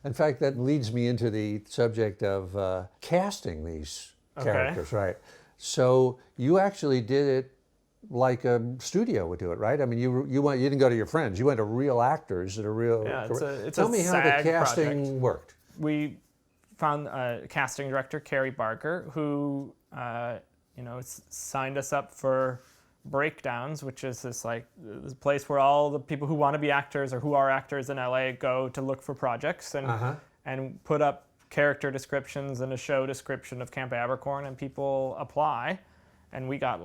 In fact, that leads me into the subject of casting these characters, right? So you actually did it like a studio would do it, right? I mean, you didn't go to your friends. You went to real actors that are real. Yeah, it's Tell a me how the SAG casting project. worked. We found a casting director, Carrie Barker, who signed us up for Breakdowns, which is this place where all the people who want to be actors or who are actors in LA go to look for projects and put up character descriptions and a show description of Camp Abercorn, and people apply. And we got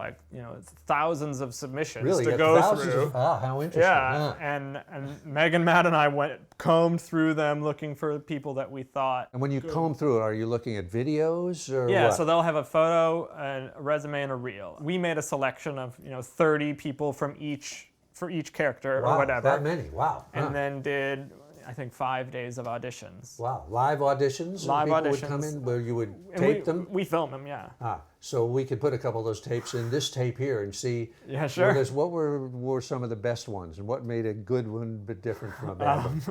thousands of submissions to go through. How interesting. Yeah, and Megan, Matt, and I combed through them looking for people that we thought. And when you comb through it, are you looking at videos or Yeah, what? so they'll have a photo, a resume, and a reel. We made a selection of 30 people for each character or whatever. That many, wow. And then did, I think, 5 days of auditions. Wow, live auditions? Live people auditions. Would come in where you would tape them? We film them, yeah. So we could put a couple of those tapes in this tape here and see. Yeah, sure. What were some of the best ones, and what made a good one but different from a bad one?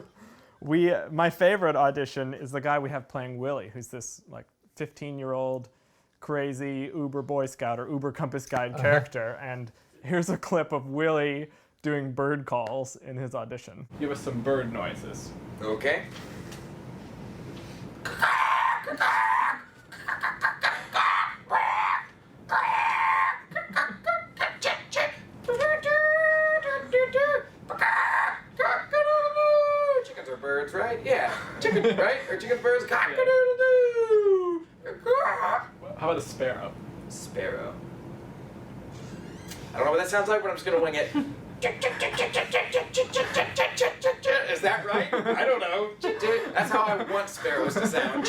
My favorite audition is the guy we have playing Willie, who's this 15-year-old crazy Uber Boy Scout or Uber Compass Guide character. And here's a clip of Willie doing bird calls in his audition. Give us some bird noises. Okay. Chickens are birds, right? Yeah. Chicken, right? Or chicken birds? Cock-a-doodle-doo. How about a sparrow? Sparrow. I don't know what that sounds like, but I'm just gonna wing it. Is that right? I don't know. That's how I want sparrows to sound.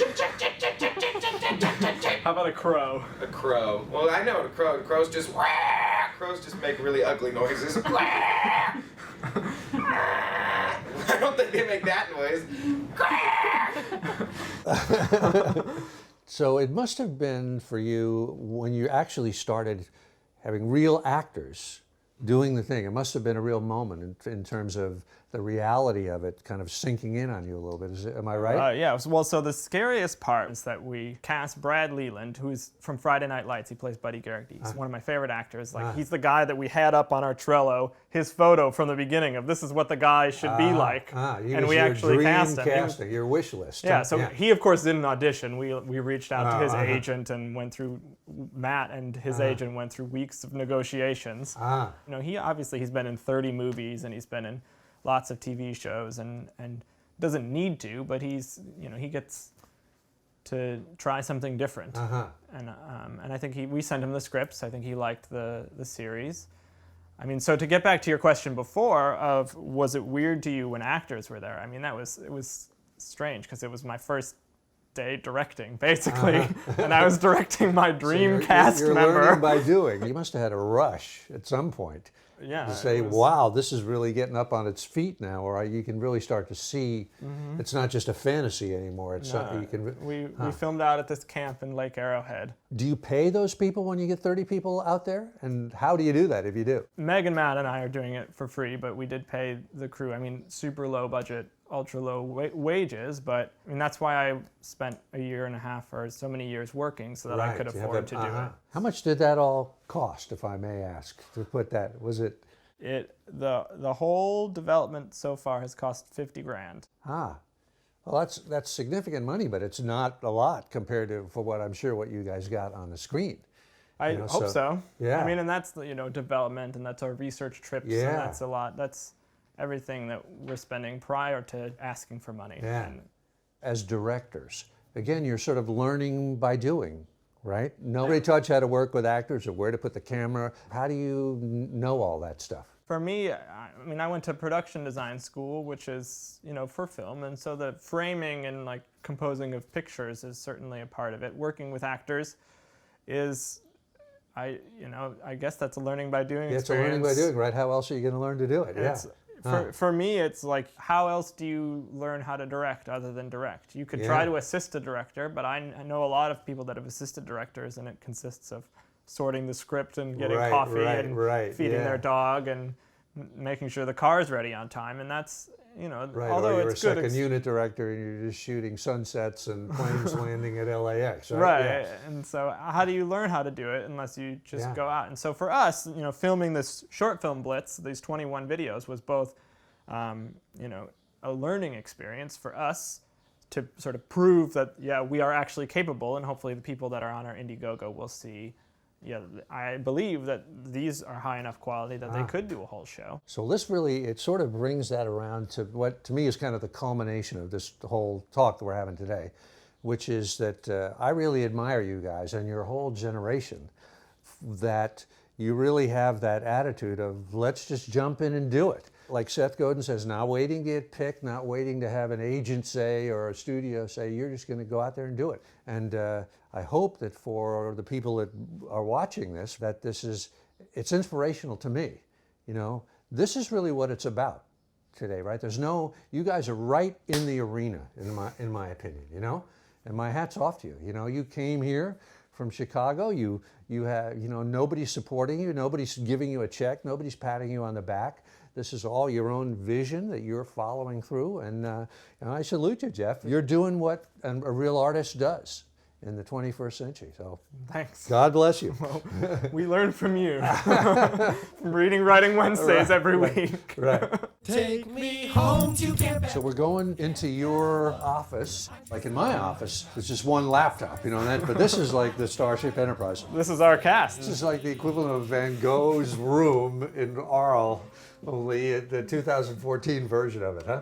How about a crow? A crow. Well, I know a crow. Crows just make really ugly noises. I don't think they make that noise. So it must have been for you when you actually started having real actors doing the thing. It must have been a real moment in terms of the reality of it kind of sinking in on you a little bit. Am I right? Yeah. Well, so the scariest part is that we cast Brad Leland, who's from Friday Night Lights. He plays Buddy Garrick. He's one of my favorite actors. He's the guy that we had up on our Trello, his photo from the beginning of this is what the guy should be like. And we actually cast him. Casting, your wish list. Yeah. So he, of course, didn't audition. We reached out to his agent and went through. Matt and his agent went through weeks of negotiations. He's been in 30 movies and he's been in lots of TV shows and doesn't need to, but he gets to try something different. And I think we sent him the scripts. I think he liked the series. I mean, so to get back to your question before of was it weird to you when actors were there? I mean, it was strange because it was my first day directing, basically, and I was directing my dream cast you're member. Learning by doing. You must have had a rush at some point. Yeah, to say, wow, this is really getting up on its feet now, or you can really start to see it's not just a fantasy anymore. It's something you can. We filmed out at this camp in Lake Arrowhead. Do you pay those people when you get 30 people out there? And how do you do that if you do? Meg and Matt and I are doing it for free, but we did pay the crew. I mean, super low budget, ultra low wages, but I mean that's why I spent a year and a half or so many years working so that I could afford to do it. How much did that all cost, if I may ask, to put that? Was it? The whole development so far has cost $50,000. Well, that's significant money, but it's not a lot compared to what you guys got on the screen. I hope so. Yeah. I mean, and that's development, and that's our research trips, and that's a lot. That's everything that we're spending prior to asking for money. Yeah. As directors, again, you're sort of learning by doing, right? Nobody taught you how to work with actors or where to put the camera. How do you know all that stuff? For me, I went to production design school, which is, for film, and so the framing and composing of pictures is certainly a part of it. Working with actors is, I guess that's a learning by doing experience. It's a learning by doing, right? How else are you going to learn to do it? For me, it's how else do you learn how to direct other than direct? You could try to assist a director, but I know a lot of people that have assisted directors, and it consists of sorting the script and getting coffee and feeding their dog and making sure the car is ready on time. And that's, you know, Right, although or you're it's a good. second unit director and you're just shooting sunsets and planes landing at LAX, right? Right, Yeah. and so how do you learn how to do it unless you just Yeah. go out? And so for us, you know, filming this short film blitz, these 21 videos, was both, you know, a learning experience for us to sort of prove that, yeah, we are actually capable, and hopefully the people that are on our Indiegogo will see, yeah, I believe that these are high enough quality that they could do a whole show. So this really, it sort of brings that around to what to me is kind of the culmination of this whole talk that we're having today, which is that I really admire you guys and your whole generation, that you really have that attitude of let's just jump in and do it. Like Seth Godin says, not waiting to get picked, not waiting to have an agent say or a studio say, you're just going to go out there and do it. And I hope that for the people that are watching this, that it's inspirational to me. You know, this is really what it's about today, right? You guys are right in the arena, in my opinion, you know? And my hat's off to you. You know, you came here from Chicago, you have, you know, nobody's supporting you, nobody's giving you a check, nobody's patting you on the back. This is all your own vision that you're following through, and I salute you, Jeff. You're doing what a real artist does in the 21st century. So Thanks. God bless you. Well, we learn from you. From reading Writing Wednesdays every week. Right. Take me home to Camp So we're going into your office. Like in my office, it's just one laptop, you know, but this is like the Starship Enterprise. This is our cast. This is like the equivalent of Van Gogh's room in Arles, only the 2014 version of it, huh?